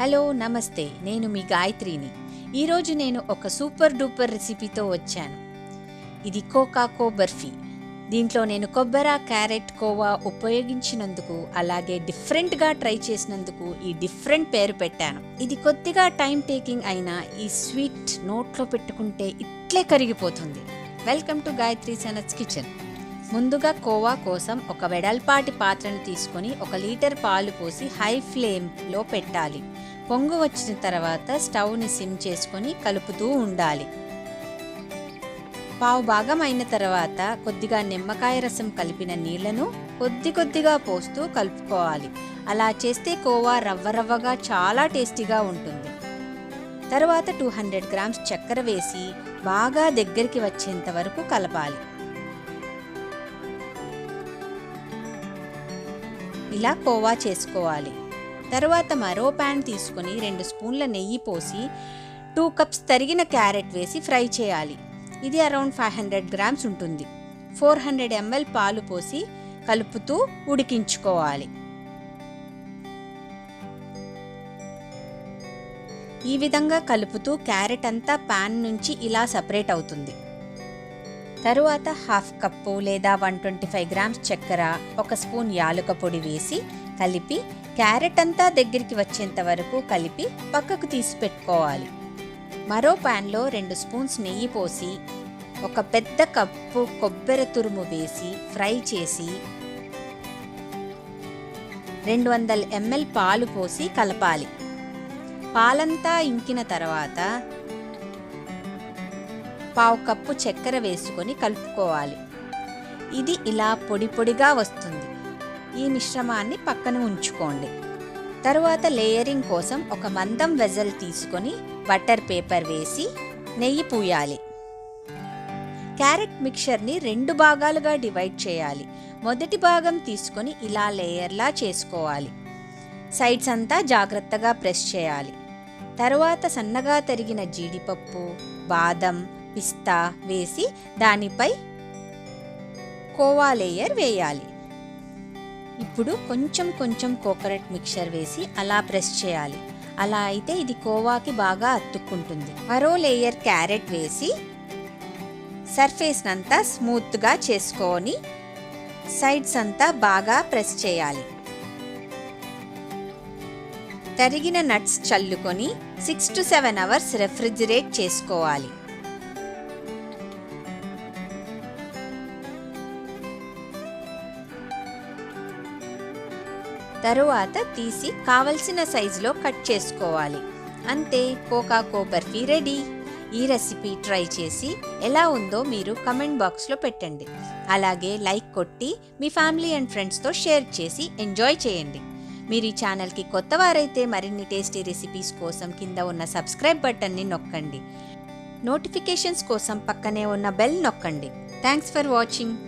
Hello నమస్తే, నేను మీ గాయత్రిని. ఈరోజు నేను ఒక సూపర్ డూపర్ రెసిపీతో వచ్చాను. ఇది కోకో బర్ఫీ. దీంట్లో నేను కొబ్బరి, క్యారెట్, కోవా ఉపయోగించినందుకు, అలాగే డిఫరెంట్గా ట్రై చేసినందుకు ఈ డిఫరెంట్ పేరు పెట్టాను. ఇది కొద్దిగా టైం టేకింగ్ అయినా ఈ స్వీట్ నోట్లో పెట్టుకుంటే ఇట్లే కరిగిపోతుంది. Welcome to Gayatri Sanath's kitchen. ముందుగా కోవా కోసం ఒక వెడల్పాటి పాత్రను తీసుకొని 1 లీటర్ పాలు పోసి హై ఫ్లేమ్లో పెట్టాలి. పొంగు వచ్చిన తర్వాత స్టవ్ని సిమ్ చేసుకొని కలుపుతూ ఉండాలి. పావు భాగం అయిన తర్వాత కొద్దిగా నిమ్మకాయ రసం కలిపిన నీళ్లను కొద్దిగా పోస్తూ కలుపుకోవాలి. అలా చేస్తే కోవా రవ్వగా చాలా టేస్టీగా ఉంటుంది. తర్వాత 200 గ్రామ్స్ చక్కెర వేసి బాగా దగ్గరికి వచ్చేంత వరకు కలపాలి. ఇలా కోవా చేసుకోవాలి. తరువాత మరో ప్యాన్ తీసుకొని 2 స్పూన్ల నెయ్యి పోసి 2 కప్స్ తరిగిన క్యారెట్ వేసి ఫ్రై చేయాలి. ఇది అరౌండ్ 500 గ్రామ్స్ ఉంటుంది. 400 ml పాలు పోసి కలుపుతూ ఉడికించుకోవాలి. ఈ విధంగా కలుపుతూ క్యారెట్ అంతా ప్యాన్ నుంచి ఇలా సపరేట్ అవుతుంది. తరువాత 1/2 కప్పు లేదా 125 గ్రామ్స్ చక్కెర, 1 స్పూన్ యాలక పొడి వేసి కలిపి క్యారెట్ అంతా దగ్గరికి వచ్చేంత వరకు కలిపి పక్కకు తీసి పెట్టుకోవాలి. మరో ప్యాన్లో 2 స్పూన్స్ నెయ్యి పోసి 1 పెద్ద కప్పు కొబ్బరి తురుము వేసి ఫ్రై చేసి 200 ml పాలు పోసి కలపాలి. పాలంతా ఇంకిన తర్వాత 1/2 కప్పు చక్కెర వేసుకొని కలుపుకోవాలి. ఇది ఇలా పొడిగా వస్తుంది. ఈ మిశ్రమాన్ని పక్కన ఉంచుకోండి. తరువాత లేయరింగ్ కోసం ఒక మందం వెజల్ తీసుకొని బటర్ పేపర్ వేసి నెయ్యి పూయాలి. క్యారెట్ మిక్చర్ని 2 భాగాలుగా డివైడ్ చేయాలి. మొదటి భాగం తీసుకొని ఇలా లేయర్లా చేసుకోవాలి. సైడ్స్ అంతా జాగ్రత్తగా ప్రెస్ చేయాలి. తరువాత సన్నగా తరిగిన జీడిపప్పు, బాదం, పిస్తా వేసి దానిపై కోవా లేయర్ వేయాలి. ఇప్పుడు కొంచెం కోకోనట్ మిక్చర్ వేసి అలా ప్రెస్ చేయాలి. అలా అయితే ఇది కోవాకి బాగా అతుక్కుంటుంది. మరో లేయర్ క్యారెట్ వేసి సర్ఫేస్ అంతా స్మూత్గా చేసుకొని సైడ్స్ అంతా బాగా ప్రెస్ చేయాలి. తరిగిన నట్స్ చల్లుకొని 6 to 7 అవర్స్ రెఫ్రిజిరేట్ చేసుకోవాలి. తరువాత తీసి కావలసిన సైజులో కట్ చేసుకోవాలి. అంతే, కోకో బర్ఫీ రెడీ. ఈ రెసిపీ ట్రై చేసి ఎలా ఉందో మీరు కమెంట్ బాక్స్లో పెట్టండి. అలాగే లైక్ కొట్టి మీ ఫ్యామిలీ అండ్ ఫ్రెండ్స్తో షేర్ చేసి ఎంజాయ్ చేయండి. మీరు ఈ ఛానల్కి కొత్తవారైతే మరిన్ని టేస్టీ రెసిపీస్ కోసం కింద ఉన్న సబ్స్క్రైబ్ బటన్ని నొక్కండి. నోటిఫికేషన్స్ కోసం పక్కనే ఉన్న బెల్ నొక్కండి. Thanks for watching.